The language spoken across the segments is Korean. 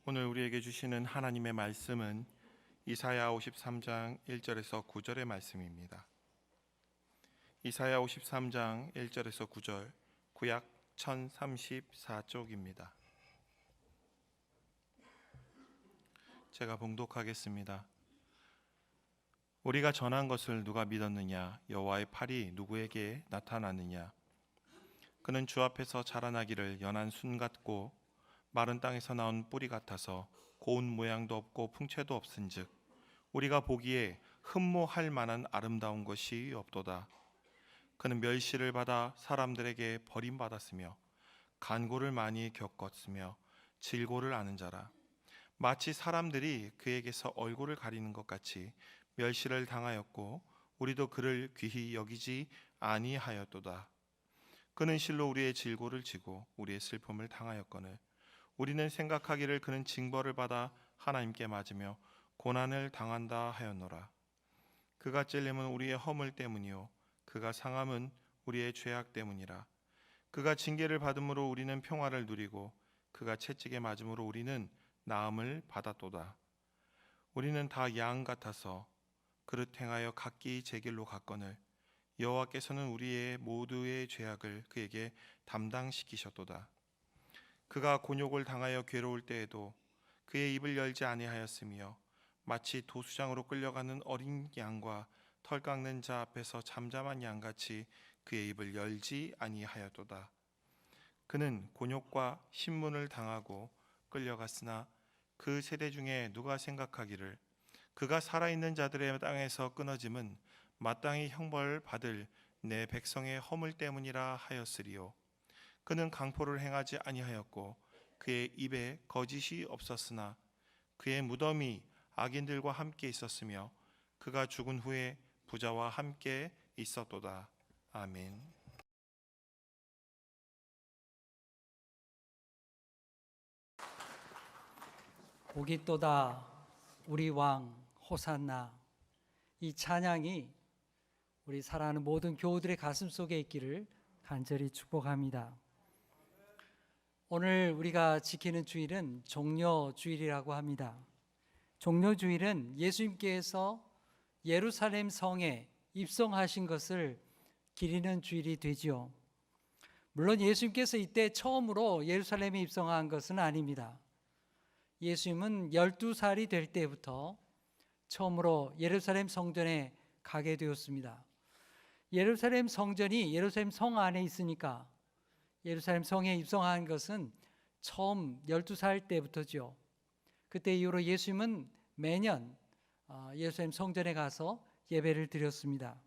오늘 우리에게 주시는 하나님의 말씀은 이사야 53장 1절에서 9절의 말씀입니다. 이사야 53장 1절에서 9절, 구약 1034쪽입니다. 제가 봉독하겠습니다. 우리가 전한 것을 누가 믿었느냐? 여호와의 팔이 누구에게 나타났느냐? 그는 주 앞에서 자라나기를 연한 순 같고 마른 땅에서 나온 뿌리 같아서 고운 모양도 없고 풍채도 없은즉 우리가 보기에 흠모할 만한 아름다운 것이 없도다. 그는 멸시를 받아 사람들에게 버림받았으며 간고를 많이 겪었으며 질고를 아는 자라. 마치 사람들이 그에게서 얼굴을 가리는 것 같이 멸시를 당하였고 우리도 그를 귀히 여기지 아니하였도다. 그는 실로 우리의 질고를 지고 우리의 슬픔을 당하였거늘 우리는 생각하기를 그는 징벌을 받아 하나님께 맞으며 고난을 당한다 하였노라. 그가 찔림은 우리의 허물 때문이요 그가 상함은 우리의 죄악 때문이라. 그가 징계를 받음으로 우리는 평화를 누리고 그가 채찍에 맞음으로 우리는 나음을 받았도다. 우리는 다 양 같아서 그릇 행하여 각기 제 길로 갔거늘 여호와께서는 우리의 모두의 죄악을 그에게 담당시키셨도다. 그가 곤욕을 당하여 괴로울 때에도 그의 입을 열지 아니하였으며 마치 도수장으로 끌려가는 어린 양과 털 깎는 자 앞에서 잠잠한 양같이 그의 입을 열지 아니하였도다. 그는 곤욕과 신문을 당하고 끌려갔으나 그 세대 중에 누가 생각하기를 그가 살아있는 자들의 땅에서 끊어짐은 마땅히 형벌 받을 내 백성의 허물 때문이라 하였으리요. 그는 강포를 행하지 아니하였고 그의 입에 거짓이 없었으나 그의 무덤이 악인들과 함께 있었으며 그가 죽은 후에 부자와 함께 있었도다. 아멘. 복이 또다 우리 왕 호산나. 이 찬양이 우리 사랑하는 모든 교우들의 가슴 속에 있기를 간절히 축복합니다. 오늘 우리가 지키는 주일은 종려주일이라고 합니다. 종려주일은 예수님께서 예루살렘 성에 입성하신 것을 기리는 주일이 되지요. 물론 예수님께서 이때 처음으로 예루살렘에 입성한 것은 아닙니다. 예수님은 12살이 될 때부터 처음으로 예루살렘 성전에 가게 되었습니다. 예루살렘 성전이 예루살렘 성 안에 있으니까 예루살렘 성에 입성한 것은 처음 12살 때부터죠. 그때 이후로 예수님은 매년 예루살렘 성전에 가서 예배를 드렸습니다.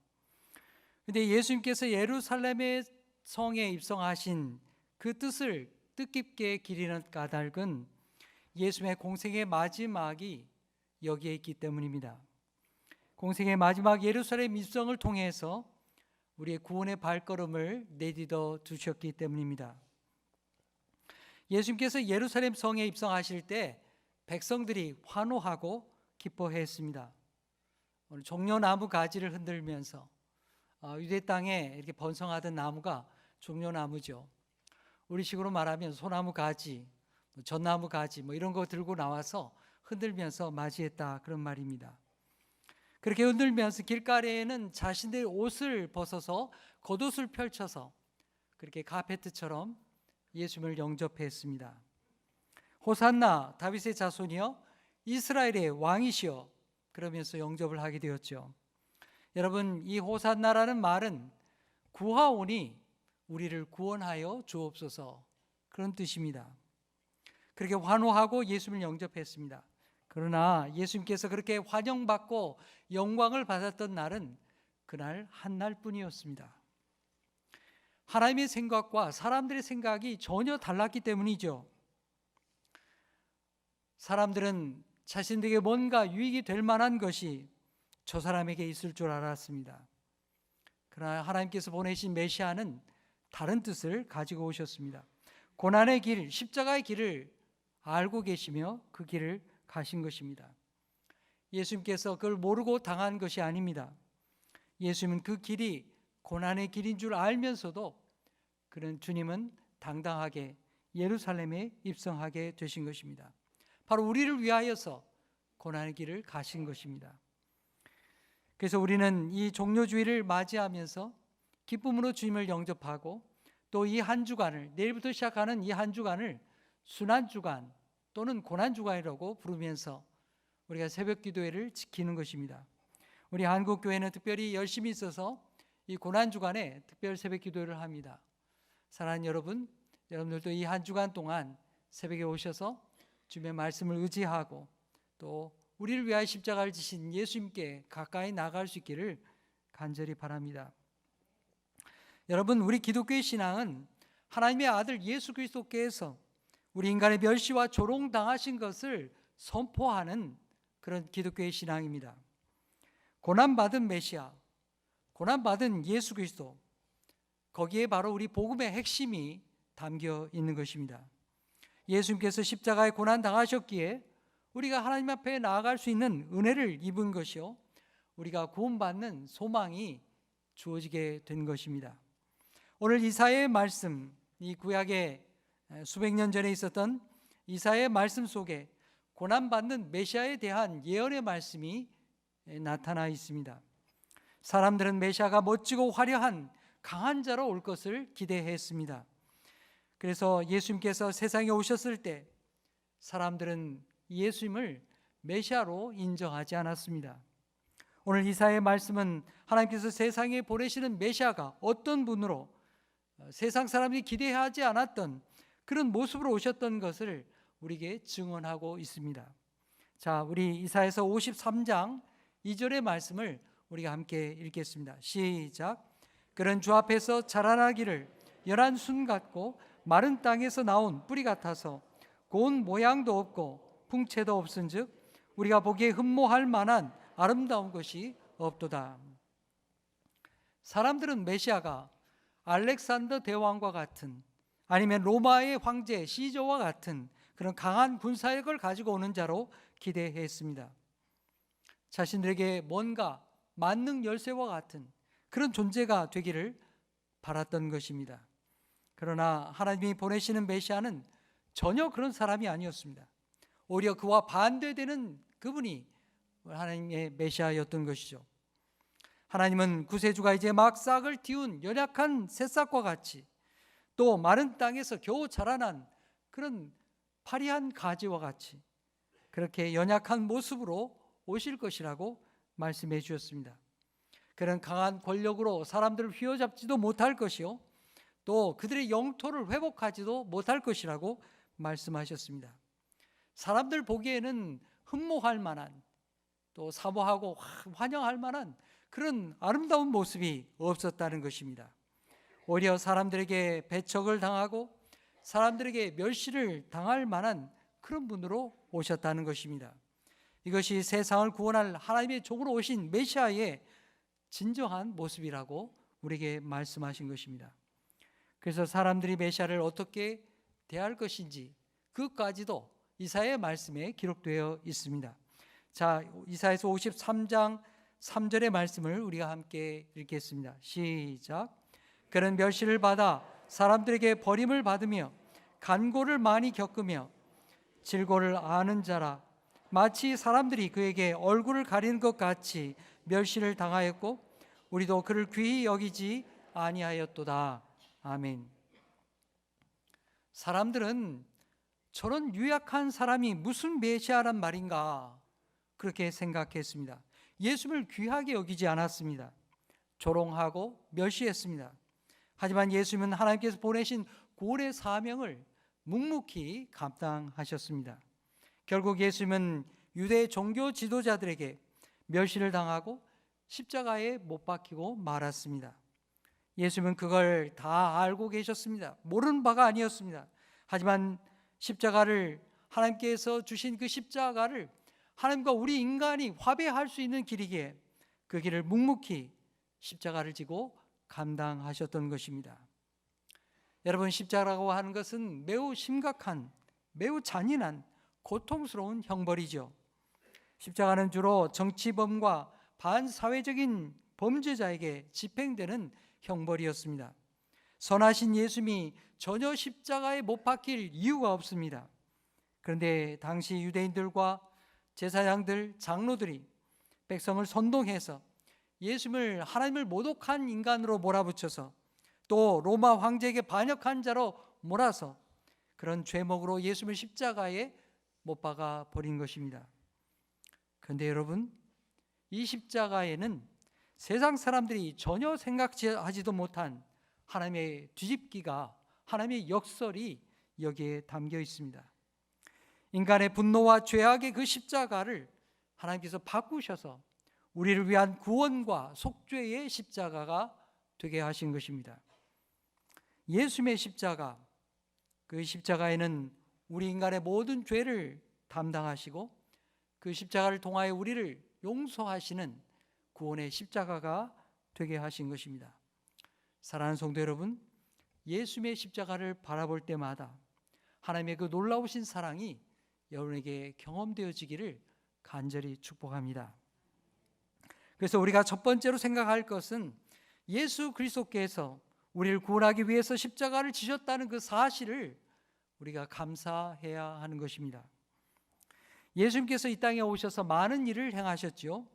그런데 예수님께서 예루살렘의 성에 입성하신 그 뜻을 뜻깊게 기리는 까닭은 예수님의 공생의 마지막이 여기에 있기 때문입니다. 공생의 마지막 예루살렘 입성을 통해서 우리의 구원의 발걸음을 내딛어 두셨기 때문입니다. 예수님께서 예루살렘 성에 입성하실 때 백성들이 환호하고 기뻐했습니다. 오늘 종려나무 가지를 흔들면서 유대 땅에 이렇게 번성하던 나무가 종려나무죠. 우리식으로 말하면 소나무 가지, 전나무 가지 이런 거 들고 나와서 흔들면서 맞이했다 그런 말입니다. 그렇게 흔들면서 길가에는 자신들의 옷을 벗어서 겉옷을 펼쳐서 그렇게 카페트처럼 예수님을 영접했습니다. 호산나 다윗의 자손이여 이스라엘의 왕이시여 그러면서 영접을 하게 되었죠. 여러분, 이 호산나라는 말은 구하오니 우리를 구원하여 주옵소서 그런 뜻입니다. 그렇게 환호하고 예수님을 영접했습니다. 그러나 예수님께서 그렇게 환영받고 영광을 받았던 날은 그날 한 날뿐이었습니다. 하나님의 생각과 사람들의 생각이 전혀 달랐기 때문이죠. 사람들은 자신들에게 뭔가 유익이 될 만한 것이 저 사람에게 있을 줄 알았습니다. 그러나 하나님께서 보내신 메시아는 다른 뜻을 가지고 오셨습니다. 고난의 길, 십자가의 길을 알고 계시며 그 길을 가신 것입니다. 예수님께서 그걸 모르고 당한 것이 아닙니다. 예수님은 그 길이 고난의 길인 줄 알면서도 그는 주님은 당당하게 예루살렘에 입성하게 되신 것입니다. 바로 우리를 위하여서 고난의 길을 가신 것입니다. 그래서 우리는 이 종료주의를 맞이하면서 기쁨으로 주님을 영접하고 또 이 한 주간을, 내일부터 시작하는 이 한 주간을 순환주간 또는 고난주간이라고 부르면서 우리가 새벽 기도회를 지키는 것입니다. 우리 한국교회는 특별히 열심히 있어서 이 고난주간에 특별 새벽 기도회를 합니다. 사랑하는 여러분, 여러분들도 이 한 주간 동안 새벽에 오셔서 주님의 말씀을 의지하고 또 우리를 위하여 십자가를 지신 예수님께 가까이 나갈 수 있기를 간절히 바랍니다. 여러분, 우리 기독교의 신앙은 하나님의 아들 예수 그리스도께서 우리 인간의 멸시와 조롱당하신 것을 선포하는 그런 기독교의 신앙입니다. 고난받은 메시아, 고난받은 예수 그리스도, 거기에 바로 우리 복음의 핵심이 담겨 있는 것입니다. 예수님께서 십자가에 고난당하셨기에 우리가 하나님 앞에 나아갈 수 있는 은혜를 입은 것이요, 우리가 구원받는 소망이 주어지게 된 것입니다. 오늘 이사야의 말씀, 이 구약의 수백 년 전에 있었던 이사야의 말씀 속에 고난받는 메시아에 대한 예언의 말씀이 나타나 있습니다. 사람들은 메시아가 멋지고 화려한 강한 자로 올 것을 기대했습니다. 그래서 예수님께서 세상에 오셨을 때 사람들은 예수님을 메시아로 인정하지 않았습니다. 오늘 이사야의 말씀은 하나님께서 세상에 보내시는 메시아가 어떤 분으로 세상 사람들이 기대하지 않았던 그런 모습으로 오셨던 것을 우리에게 증언하고 있습니다. 자, 우리 이사야서 53장 2절의 말씀을 우리가 함께 읽겠습니다. 시작. 그런 주 앞에서 자라나기를 연한 순 같고 마른 땅에서 나온 뿌리 같아서 고운 모양도 없고 풍채도 없은즉 우리가 보기에 흠모할 만한 아름다운 것이 없도다. 사람들은 메시아가 알렉산더 대왕과 같은, 아니면 로마의 황제 시저와 같은 그런 강한 군사력을 가지고 오는 자로 기대했습니다. 자신들에게 뭔가 만능 열쇠와 같은 그런 존재가 되기를 바랐던 것입니다. 그러나 하나님이 보내시는 메시아는 전혀 그런 사람이 아니었습니다. 오히려 그와 반대되는 그분이 하나님의 메시아였던 것이죠. 하나님은 구세주가 이제 막 싹을 틔운 연약한 새싹과 같이, 또 마른 땅에서 겨우 자라난 그런 파리한 가지와 같이 그렇게 연약한 모습으로 오실 것이라고 말씀해 주셨습니다. 그런 강한 권력으로 사람들을 휘어잡지도 못할 것이요, 또 그들의 영토를 회복하지도 못할 것이라고 말씀하셨습니다. 사람들 보기에는 흠모할 만한, 또 사모하고 환영할 만한 그런 아름다운 모습이 없었다는 것입니다. 오히려 사람들에게 배척을 당하고 사람들에게 멸시를 당할 만한 그런 분으로 오셨다는 것입니다. 이것이 세상을 구원할 하나님의 종으로 오신 메시아의 진정한 모습이라고 우리에게 말씀하신 것입니다. 그래서 사람들이 메시아를 어떻게 대할 것인지 그것까지도 이사야의 말씀에 기록되어 있습니다. 자, 이사야서 53장 3절의 말씀을 우리가 함께 읽겠습니다. 시작. 그는 멸시를 받아 사람들에게 버림을 받으며 간고를 많이 겪으며 질고를 아는 자라, 마치 사람들이 그에게 얼굴을 가리는 것 같이 멸시를 당하였고 우리도 그를 귀히 여기지 아니하였도다. 아멘. 사람들은 저런 유약한 사람이 무슨 메시아란 말인가 그렇게 생각했습니다. 예수를 귀하게 여기지 않았습니다. 조롱하고 멸시했습니다. 하지만 예수님은 하나님께서 보내신 구원의 사명을 묵묵히 감당하셨습니다. 결국 예수님은 유대 종교 지도자들에게 멸시를 당하고 십자가에 못 박히고 말았습니다. 예수님은 그걸 다 알고 계셨습니다. 모르는 바가 아니었습니다. 하지만 십자가를, 하나님께서 주신 그 십자가를 하나님과 우리 인간이 화배할 수 있는 길이기에 그 길을 묵묵히 십자가를 지고 감당하셨던 것입니다. 여러분, 십자가라고 하는 것은 매우 심각한, 매우 잔인한, 고통스러운 형벌이죠. 십자가는 주로 정치범과 반사회적인 범죄자에게 집행되는 형벌이었습니다. 선하신 예수님이 전혀 십자가에 못 박힐 이유가 없습니다. 그런데 당시 유대인들과 제사장들, 장로들이 백성을 선동해서 예수님을 하나님을 모독한 인간으로 몰아붙여서 또 로마 황제에게 반역한 자로 몰아서 그런 죄목으로 예수님을 십자가에 못 박아 버린 것입니다. 그런데 여러분, 이 십자가에는 세상 사람들이 전혀 생각하지도 못한 하나님의 뒤집기가, 하나님의 역설이 여기에 담겨 있습니다. 인간의 분노와 죄악의 그 십자가를 하나님께서 바꾸셔서 우리를 위한 구원과 속죄의 십자가가 되게 하신 것입니다. 예수님의 십자가, 그 십자가에는 우리 인간의 모든 죄를 담당하시고 그 십자가를 통하여 우리를 용서하시는 구원의 십자가가 되게 하신 것입니다. 사랑하는 성도 여러분, 예수님의 십자가를 바라볼 때마다 하나님의 그 놀라우신 사랑이 여러분에게 경험되어지기를 간절히 축복합니다. 그래서 우리가 첫 번째로 생각할 것은 예수 그리스도께서 우리를 구원하기 위해서 십자가를 지셨다는 그 사실을 우리가 감사해야 하는 것입니다. 예수님께서 이 땅에 오셔서 많은 일을 행하셨죠.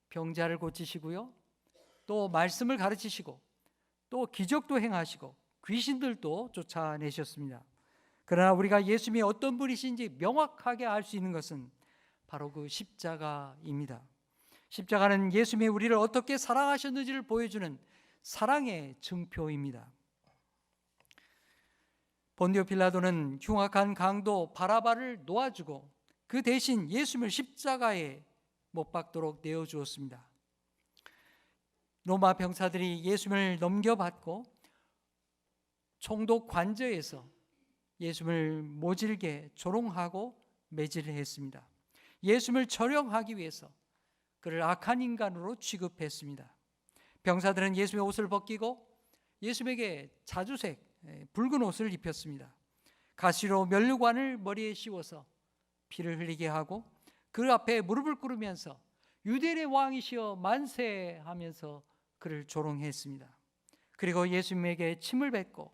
병자를 고치시고요, 또 말씀을 가르치시고 또 기적도 행하시고 귀신들도 쫓아내셨습니다. 그러나 우리가 예수님이 어떤 분이신지 명확하게 알 수 있는 것은 바로 그 십자가입니다. 십자가는 예수님이 우리를 어떻게 사랑하셨는지를 보여주는 사랑의 증표입니다. 본디오 빌라도는 흉악한 강도 바라바를 놓아주고 그 대신 예수님을 십자가에 못 박도록 내어주었습니다. 로마 병사들이 예수님을 넘겨받고 총독 관저에서 예수님을 모질게 조롱하고 매질을 했습니다. 예수님을 처형하기 위해서 그를 악한 인간으로 취급했습니다. 병사들은 예수님의 옷을 벗기고 예수님에게 자주색 붉은 옷을 입혔습니다. 가시로 면류관을 머리에 씌워서 피를 흘리게 하고 그 앞에 무릎을 꿇으면서 유대인의 왕이시여 만세하면서 그를 조롱했습니다. 그리고 예수님에게 침을 뱉고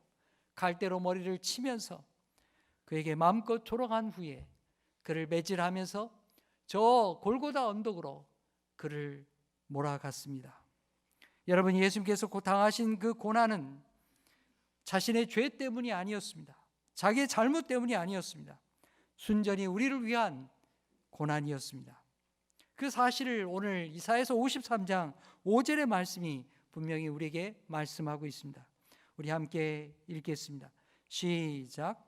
갈대로 머리를 치면서 그에게 마음껏 조롱한 후에 그를 매질하면서 저 골고다 언덕으로 그를 몰아갔습니다. 여러분, 예수님께서 당하신 그 고난은 자신의 죄 때문이 아니었습니다. 자기의 잘못 때문이 아니었습니다. 순전히 우리를 위한 고난이었습니다. 그 사실을 오늘 이사야서 53장 5절의 말씀이 분명히 우리에게 말씀하고 있습니다. 우리 함께 읽겠습니다. 시작.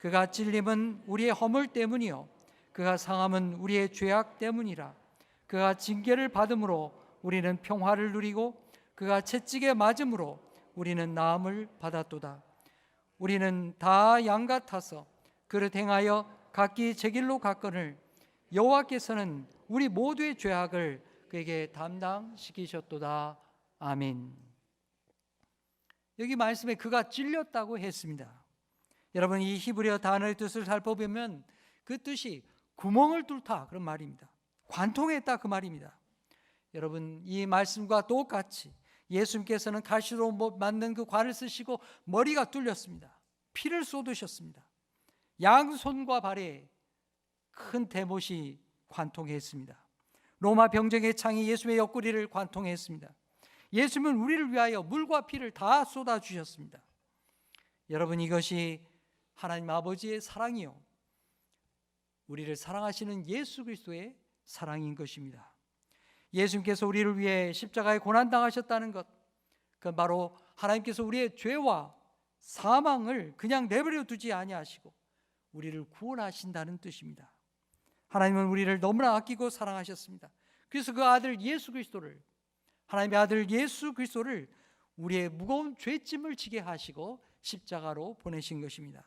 그가 찔림은 우리의 허물 때문이요 그가 상함은 우리의 죄악 때문이라. 그가 징계를 받음으로 우리는 평화를 누리고 그가 채찍에 맞음으로 우리는 나음을 받았도다. 우리는 다 양 같아서 그릇 행하여 각기 제 길로 갔거늘 여호와께서는 우리 모두의 죄악을 그에게 담당시키셨도다. 아멘. 여기 말씀에 그가 찔렸다고 했습니다. 여러분, 이 히브리어 단어의 뜻을 살펴보면 그 뜻이 구멍을 뚫다 그런 말입니다. 관통했다 그 말입니다. 여러분, 이 말씀과 똑같이 예수님께서는 가시로 만든 그 관을 쓰시고 머리가 뚫렸습니다. 피를 쏟으셨습니다. 양손과 발에 큰 대못이 관통했습니다. 로마 병정의 창이 예수님의 옆구리를 관통했습니다. 예수님은 우리를 위하여 물과 피를 다 쏟아주셨습니다. 여러분, 이것이 하나님 아버지의 사랑이요 우리를 사랑하시는 예수 그리스도의 사랑인 것입니다. 예수님께서 우리를 위해 십자가에 고난당하셨다는 것, 그건 바로 하나님께서 우리의 죄와 사망을 그냥 내버려 두지 아니하시고 우리를 구원하신다는 뜻입니다. 하나님은 우리를 너무나 아끼고 사랑하셨습니다. 그래서 그 아들 예수 그리스도를, 하나님의 아들 예수 그리스도를 우리의 무거운 죄짐을 지게 하시고 십자가로 보내신 것입니다.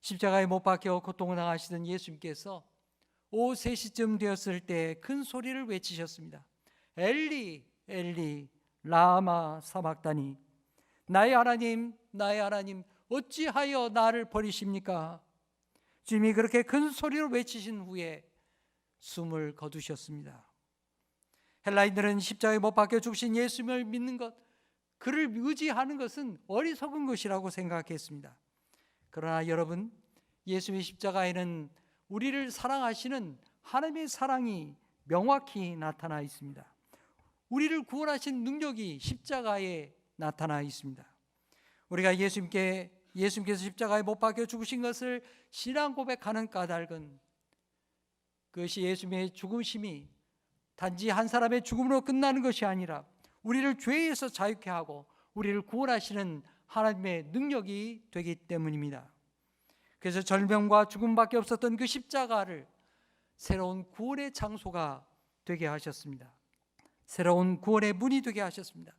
십자가에 못 박혀 고통을 당하시던 예수님께서 오후 3시쯤 되었을 때 큰 소리를 외치셨습니다. 엘리 엘리 라마 사박다니, 나의 하나님 나의 하나님 어찌하여 나를 버리십니까? 주님이 그렇게 큰 소리로 외치신 후에 숨을 거두셨습니다. 헬라인들은 십자가에 못 박혀 죽으신 예수님을 믿는 것, 그를 의지하는 것은 어리석은 것이라고 생각했습니다. 그러나 여러분, 예수님의 십자가에는 우리를 사랑하시는 하나님의 사랑이 명확히 나타나 있습니다. 우리를 구원하신 능력이 십자가에 나타나 있습니다. 우리가 예수님께서 십자가에 못 박혀 죽으신 것을 신앙 고백하는 까닭은 그것이 예수님의 죽으심이 단지 한 사람의 죽음으로 끝나는 것이 아니라 우리를 죄에서 자유케 하고 우리를 구원하시는 하나님의 능력이 되기 때문입니다. 그래서 절명과 죽음밖에 없었던 그 십자가를 새로운 구원의 장소가 되게 하셨습니다. 새로운 구원의 문이 되게 하셨습니다.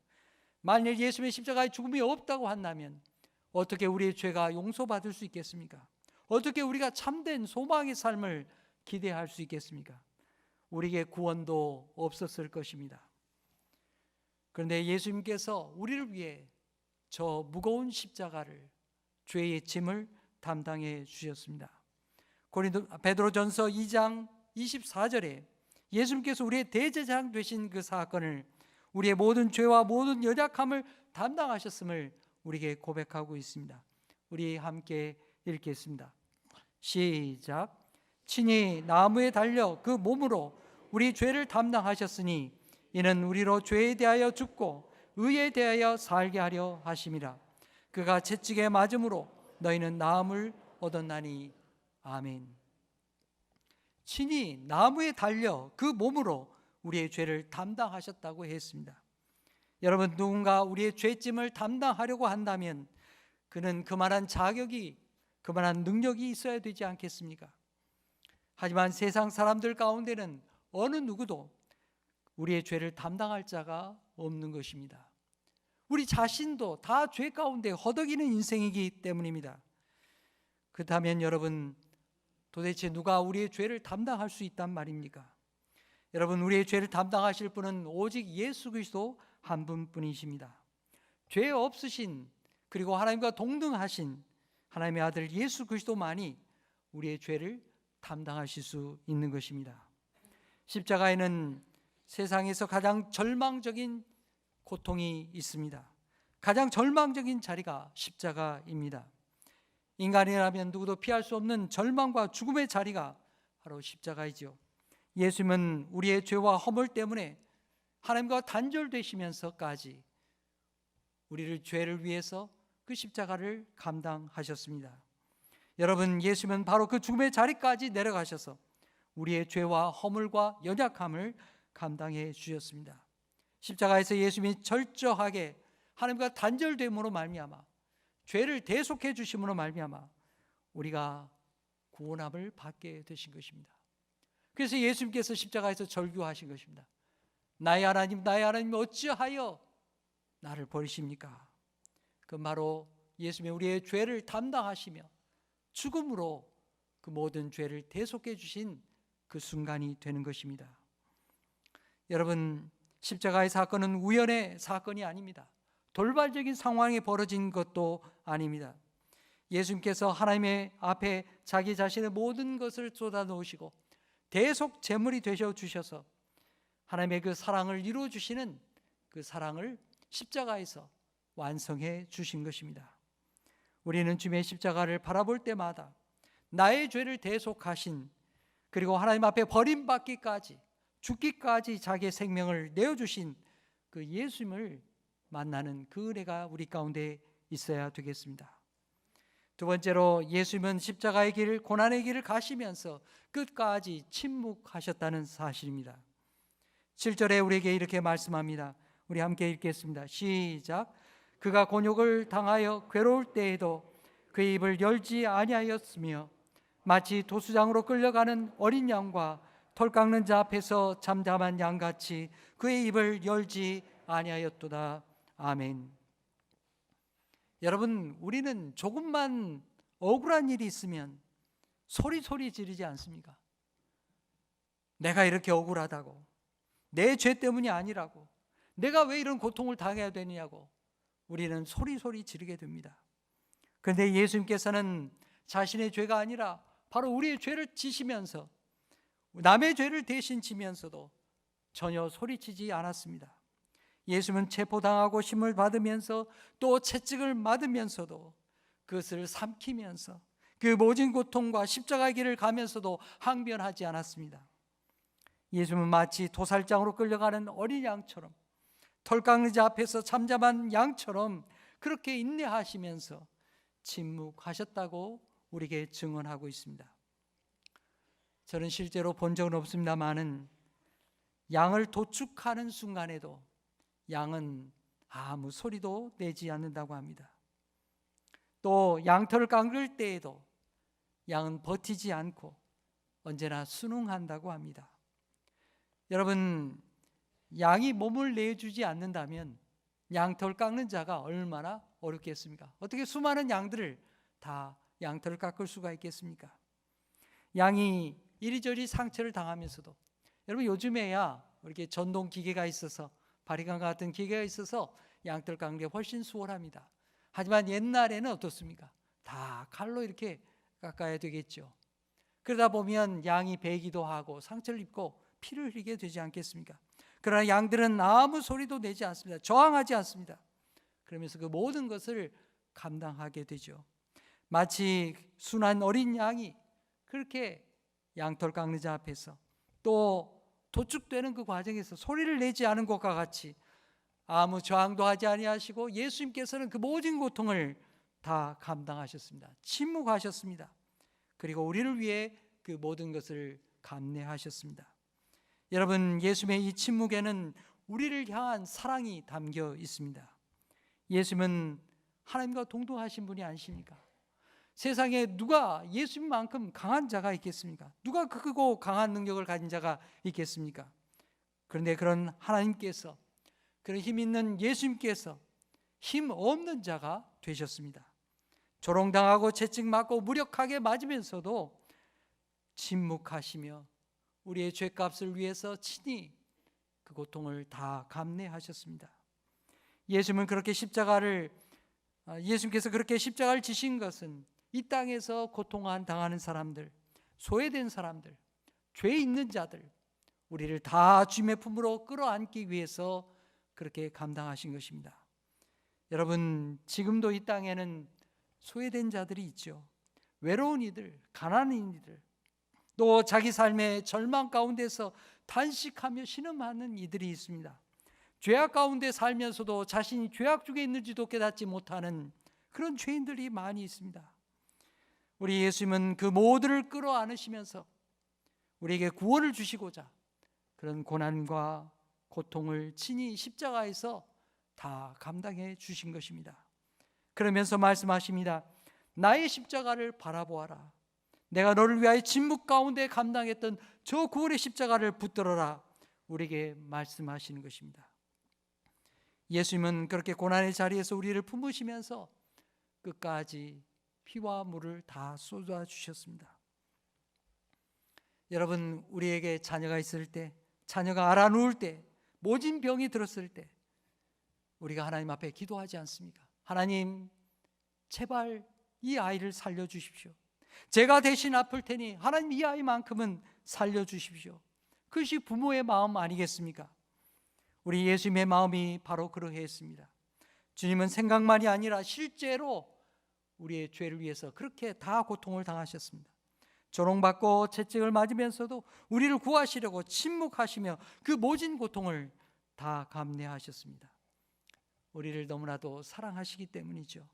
만일 예수님의 십자가의 죽음이 없다고 한다면 어떻게 우리의 죄가 용서받을 수 있겠습니까? 어떻게 우리가 참된 소망의 삶을 기대할 수 있겠습니까? 우리에게 구원도 없었을 것입니다. 그런데 예수님께서 우리를 위해 저 무거운 십자가를, 죄의 짐을 담당해 주셨습니다. 베드로전서 2장 24절에 예수님께서 우리의 대제사장 되신 그 사건을, 우리의 모든 죄와 모든 연약함을 담당하셨음을 우리에게 고백하고 있습니다. 우리 함께 읽겠습니다. 시작. 친히 나무에 달려 그 몸으로 우리 죄를 담당하셨으니 이는 우리로 죄에 대하여 죽고 의에 대하여 살게 하려 하심이라. 그가 채찍에 맞음으로 너희는 나음을 얻었나니. 아멘. 친히 나무에 달려 그 몸으로 우리의 죄를 담당하셨다고 했습니다. 여러분, 누군가 우리의 죄짐을 담당하려고 한다면 그는 그만한 자격이, 그만한 능력이 있어야 되지 않겠습니까? 하지만 세상 사람들 가운데는 어느 누구도 우리의 죄를 담당할 자가 없는 것입니다. 우리 자신도 다 죄 가운데 허덕이는 인생이기 때문입니다. 그렇다면 여러분, 도대체 누가 우리의 죄를 담당할 수 있단 말입니까? 여러분, 우리의 죄를 담당하실 분은 오직 예수 그리스도 한 분뿐이십니다. 죄 없으신, 그리고 하나님과 동등하신 하나님의 아들 예수 그리스도만이 우리의 죄를 담당하실 수 있는 것입니다. 십자가에는 세상에서 가장 절망적인 고통이 있습니다. 가장 절망적인 자리가 십자가입니다. 인간이라면 누구도 피할 수 없는 절망과 죽음의 자리가 바로 십자가이죠. 예수님은 우리의 죄와 허물 때문에 하나님과 단절되시면서까지 우리를 죄를 위해서 그 십자가를 감당하셨습니다. 여러분, 예수님은 바로 그 죽음의 자리까지 내려가셔서 우리의 죄와 허물과 연약함을 감당해 주셨습니다. 십자가에서 예수님이 철저하게 하나님과 단절됨으로 말미암아, 죄를 대속해 주심으로 말미암아 우리가 구원함을 받게 되신 것입니다. 그래서 예수님께서 십자가에서 절규하신 것입니다. 나의 하나님, 나의 하나님, 어찌하여 나를 버리십니까? 그 바로 예수님이 우리의 죄를 담당하시며 죽음으로 그 모든 죄를 대속해 주신 그 순간이 되는 것입니다. 여러분, 십자가의 사건은 우연의 사건이 아닙니다. 돌발적인 상황이 벌어진 것도 아닙니다. 예수님께서 하나님의 앞에 자기 자신의 모든 것을 쏟아놓으시고 대속 제물이 되셔 주셔서 하나님의 그 사랑을 이루어 주시는 그 사랑을 십자가에서 완성해 주신 것입니다. 우리는 주님의 십자가를 바라볼 때마다 나의 죄를 대속하신, 그리고 하나님 앞에 버림받기까지, 죽기까지 자기의 생명을 내어주신 그 예수님을 만나는 그 은혜가 우리 가운데 있어야 되겠습니다. 두 번째로, 예수님은 십자가의 길, 고난의 길을 가시면서 끝까지 침묵하셨다는 사실입니다. 7절에 우리에게 이렇게 말씀합니다. 우리 함께 읽겠습니다. 시작. 그가 곤욕을 당하여 괴로울 때에도 그의 입을 열지 아니하였으며 마치 도수장으로 끌려가는 어린 양과 털 깎는 자 앞에서 잠잠한 양같이 그의 입을 열지 아니하였도다. 아멘. 여러분, 우리는 조금만 억울한 일이 있으면 소리 지르지 않습니까? 내가 이렇게 억울하다고, 내 죄 때문이 아니라고, 내가 왜 이런 고통을 당해야 되느냐고 우리는 소리 지르게 됩니다. 그런데 예수님께서는 자신의 죄가 아니라 바로 우리의 죄를 지시면서 남의 죄를 대신 지면서도 전혀 소리치지 않았습니다. 예수님은 체포당하고 심을 받으면서 또 채찍을 맞으면서도 그것을 삼키면서 그 모진 고통과 십자가의 길을 가면서도 항변하지 않았습니다. 예수님은 마치 도살장으로 끌려가는 어린 양처럼, 털깎는 앞에서 잠잠한 양처럼 그렇게 인내하시면서 침묵하셨다고 우리에게 증언하고 있습니다. 저는 실제로 본 적은 없습니다마는 양을 도축하는 순간에도 양은 아무 소리도 내지 않는다고 합니다. 또 양털을 깎을 때에도 양은 버티지 않고 언제나 순응한다고 합니다. 여러분, 양이 몸을 내주지 않는다면 양털 깎는 자가 얼마나 어렵겠습니까? 어떻게 수많은 양들을 다 양털을 깎을 수가 있겠습니까? 양이 이리저리 상처를 당하면서도, 여러분 요즘에야 이렇게 전동 기계가 있어서, 바리깡 같은 기계가 있어서 양털 깎는 게 훨씬 수월합니다. 하지만 옛날에는 어떻습니까? 다 칼로 이렇게 깎아야 되겠죠. 그러다 보면 양이 베기도 하고 상처를 입고 피를 흘리게 되지 않겠습니까? 그러나 양들은 아무 소리도 내지 않습니다. 저항하지 않습니다. 그러면서 그 모든 것을 감당하게 되죠. 마치 순한 어린 양이 그렇게 양털 깎는 자 앞에서, 또 도축되는 그 과정에서 소리를 내지 않은 것과 같이 아무 저항도 하지 아니하시고 예수님께서는 그 모든 고통을 다 감당하셨습니다. 침묵하셨습니다. 그리고 우리를 위해 그 모든 것을 감내하셨습니다. 여러분, 예수님의 이 침묵에는 우리를 향한 사랑이 담겨 있습니다. 예수님은 하나님과 동등하신 분이 아니십니까? 세상에 누가 예수님만큼 강한 자가 있겠습니까? 누가 크고 강한 능력을 가진 자가 있겠습니까? 그런데 그런 하나님께서, 그런 힘 있는 예수님께서 힘 없는 자가 되셨습니다. 조롱당하고 채찍맞고 무력하게 맞으면서도 침묵하시며 우리의 죄값을 위해서 친히 그 고통을 다 감내하셨습니다. 예수님께서 그렇게 십자가를 지신 것은 이 땅에서 고통 당하는 사람들, 소외된 사람들, 죄 있는 자들, 우리를 다 주님의 품으로 끌어안기 위해서 그렇게 감당하신 것입니다. 여러분, 지금도 이 땅에는 소외된 자들이 있죠. 외로운 이들, 가난한 이들, 또 자기 삶의 절망 가운데서 단식하며 신음하는 이들이 있습니다. 죄악 가운데 살면서도 자신이 죄악 중에 있는지도 깨닫지 못하는 그런 죄인들이 많이 있습니다. 우리 예수님은 그 모두를 끌어안으시면서 우리에게 구원을 주시고자 그런 고난과 고통을 친히 십자가에서 다 감당해 주신 것입니다. 그러면서 말씀하십니다. 나의 십자가를 바라보아라. 내가 너를 위하여 침묵 가운데 감당했던 저 구원의 십자가를 붙들어라. 우리에게 말씀하시는 것입니다. 예수님은 그렇게 고난의 자리에서 우리를 품으시면서 끝까지 피와 물을 다 쏟아주셨습니다. 여러분, 우리에게 자녀가 있을 때, 자녀가 앓아 누울 때, 모진 병이 들었을 때 우리가 하나님 앞에 기도하지 않습니까? 하나님, 제발 이 아이를 살려주십시오. 제가 대신 아플 테니 하나님 이 아이만큼은 살려주십시오. 그것이 부모의 마음 아니겠습니까? 우리 예수님의 마음이 바로 그러했습니다. 주님은 생각만이 아니라 실제로 우리의 죄를 위해서 그렇게 다 고통을 당하셨습니다. 조롱받고 채찍을 맞으면서도 우리를 구하시려고 침묵하시며 그 모진 고통을 다 감내하셨습니다. 우리를 너무나도 사랑하시기 때문이죠.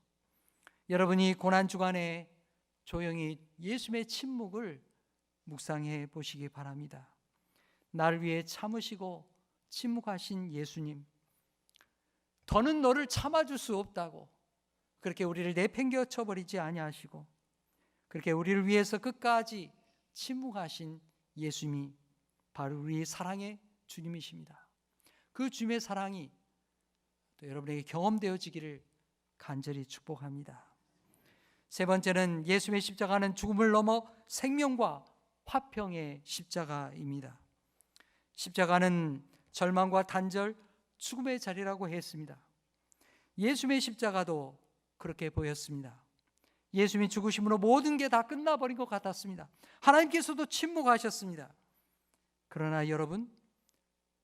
여러분이 고난 주간에 조용히 예수님의 침묵을 묵상해 보시기 바랍니다. 나를 위해 참으시고 침묵하신 예수님, 더는 너를 참아줄 수 없다고 그렇게 우리를 내팽겨 쳐버리지 아니하시고 그렇게 우리를 위해서 끝까지 침묵하신 예수님이 바로 우리 사랑의 주님이십니다. 그 주님의 사랑이 또 여러분에게 경험되어지기를 간절히 축복합니다. 세 번째는 예수님의 십자가는 죽음을 넘어 생명과 화평의 십자가입니다. 십자가는 절망과 단절, 죽음의 자리라고 했습니다. 예수님의 십자가도 그렇게 보였습니다. 예수님이 죽으심으로 모든 게 다 끝나버린 것 같았습니다. 하나님께서도 침묵하셨습니다. 그러나 여러분,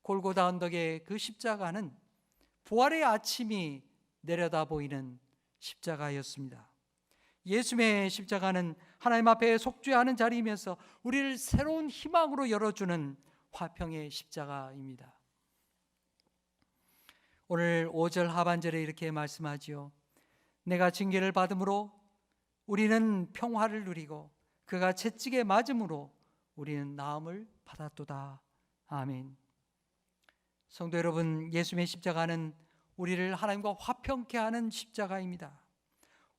골고다 언덕의 그 십자가는 부활의 아침이 내려다 보이는 십자가였습니다. 예수님의 십자가는 하나님 앞에 속죄하는 자리이면서 우리를 새로운 희망으로 열어주는 화평의 십자가입니다. 오늘 5절 하반절에 이렇게 말씀하지요. 내가 징계를 받음으로 우리는 평화를 누리고 그가 채찍에 맞음으로 우리는 나음을 받았도다. 아멘. 성도 여러분, 예수님의 십자가는 우리를 하나님과 화평케 하는 십자가입니다.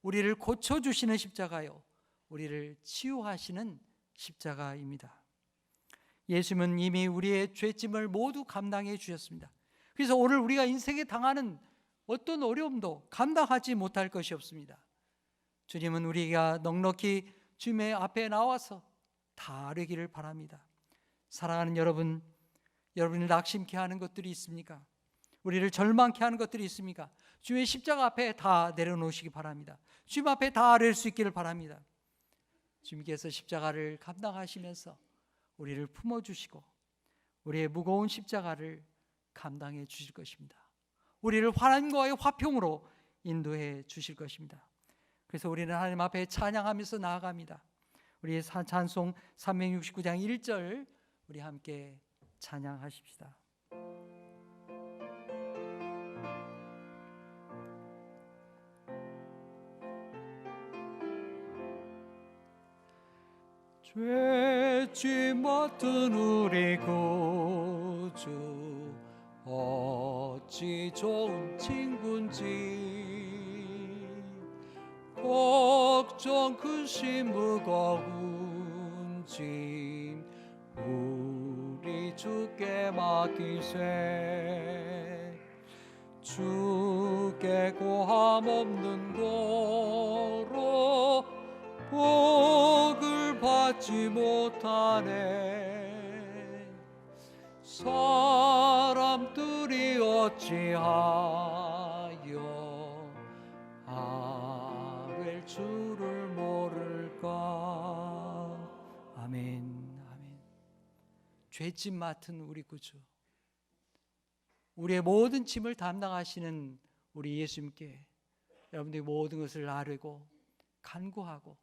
우리를 고쳐주시는 십자가요, 우리를 치유하시는 십자가입니다. 예수님은 이미 우리의 죄짐을 모두 감당해 주셨습니다. 그래서 오늘 우리가 인생에 당하는 어떤 어려움도 감당하지 못할 것이 없습니다. 주님은 우리가 넉넉히 주님의 앞에 나와서 다 아뢰기를 바랍니다. 사랑하는 여러분, 여러분을 낙심케 하는 것들이 있습니까? 우리를 절망케 하는 것들이 있습니까? 주님의 십자가 앞에 다 내려놓으시기 바랍니다. 주님 앞에 다 아뢰 수 있기를 바랍니다. 주님께서 십자가를 감당하시면서 우리를 품어주시고 우리의 무거운 십자가를 감당해 주실 것입니다. 우리를 하나님과의 화평으로 인도해 주실 것입니다. 그래서 우리는 하나님 앞에 찬양하면서 나아갑니다. 우리의 찬송 369장 1절 우리 함께 찬양하십시다. 죄짐 맡은 우리 구주 어찌 좋은 친구인지 걱정 근심 무거운 짐 우리 주께 맡기세. 주께 고함 없는 도로 복을 받지 못하네. 사람들이 어찌하여 아랠 줄을 모를까. 아멘. 아멘. 죄짐 맡은 우리 구주, 우리의 모든 짐을 담당하시는 우리 예수님께 여러분들이 모든 것을 아뢰고 간구하고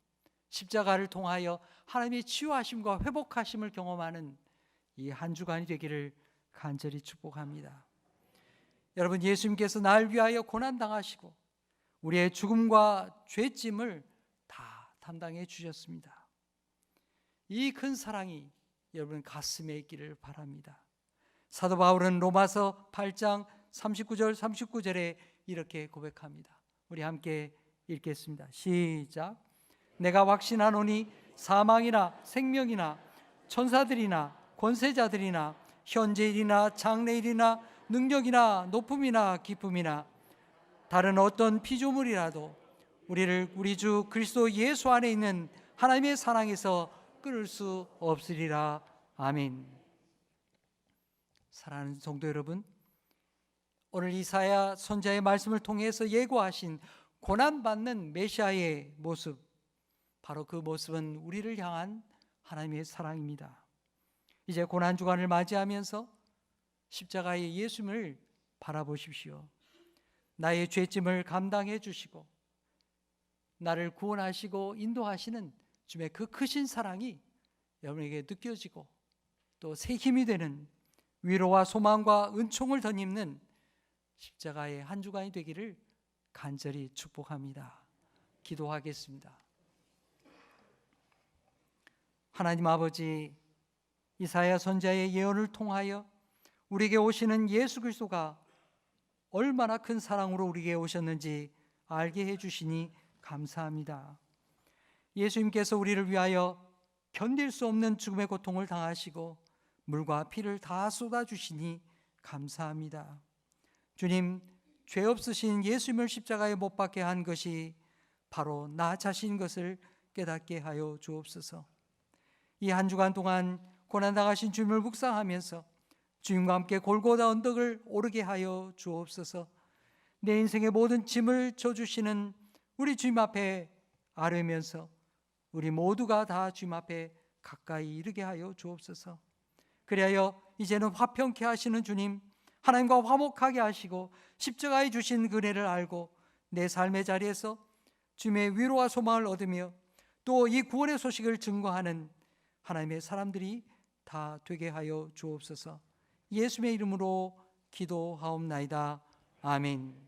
십자가를 통하여 하나님의 치유하심과 회복하심을 경험하는 이 한 주간이 되기를 간절히 축복합니다. 여러분, 예수님께서 날 위하여 고난당하시고 우리의 죽음과 죄짐을 다 담당해 주셨습니다. 이 큰 사랑이 여러분 가슴에 있기를 바랍니다. 사도 바울은 로마서 8장 39절 39절에 이렇게 고백합니다. 우리 함께 읽겠습니다. 시작. 내가 확신하노니 사망이나 생명이나 천사들이나 권세자들이나 현재일이나 장래일이나 능력이나 높음이나 기쁨이나 다른 어떤 피조물이라도 우리를 우리 주 그리스도 예수 안에 있는 하나님의 사랑에서 끊을 수 없으리라. 아멘. 사랑하는 성도 여러분, 오늘 이사야 선지자의 말씀을 통해서 예고하신 고난받는 메시아의 모습, 바로 그 모습은 우리를 향한 하나님의 사랑입니다. 이제 고난주간을 맞이하면서 십자가의 예수님을 바라보십시오. 나의 죄짐을 감당해 주시고 나를 구원하시고 인도하시는 주님의 그 크신 사랑이 여러분에게 느껴지고 또 새 힘이 되는 위로와 소망과 은총을 덧입는 십자가의 한 주간이 되기를 간절히 축복합니다. 기도하겠습니다. 하나님 아버지, 이사야 선지자의 예언을 통하여 우리에게 오시는 예수 그리스도가 얼마나 큰 사랑으로 우리에게 오셨는지 알게 해주시니 감사합니다. 예수님께서 우리를 위하여 견딜 수 없는 죽음의 고통을 당하시고 물과 피를 다 쏟아주시니 감사합니다. 주님, 죄 없으신 예수님을 십자가에 못 박게 한 것이 바로 나 자신인 것을 깨닫게 하여 주옵소서. 이 한 주간 동안 고난당하신 주님을 묵상하면서 주님과 함께 골고다 언덕을 오르게 하여 주옵소서. 내 인생의 모든 짐을 져주시는 우리 주님 앞에 아뢰면서 우리 모두가 다 주님 앞에 가까이 이르게 하여 주옵소서. 그리하여 이제는 화평케 하시는 주님, 하나님과 화목하게 하시고 십자가에 주신 은혜를 알고 내 삶의 자리에서 주님의 위로와 소망을 얻으며 또 이 구원의 소식을 증거하는 하나님의 사람들이 다 되게 하여 주옵소서. 예수님의 이름으로 기도하옵나이다. 아멘.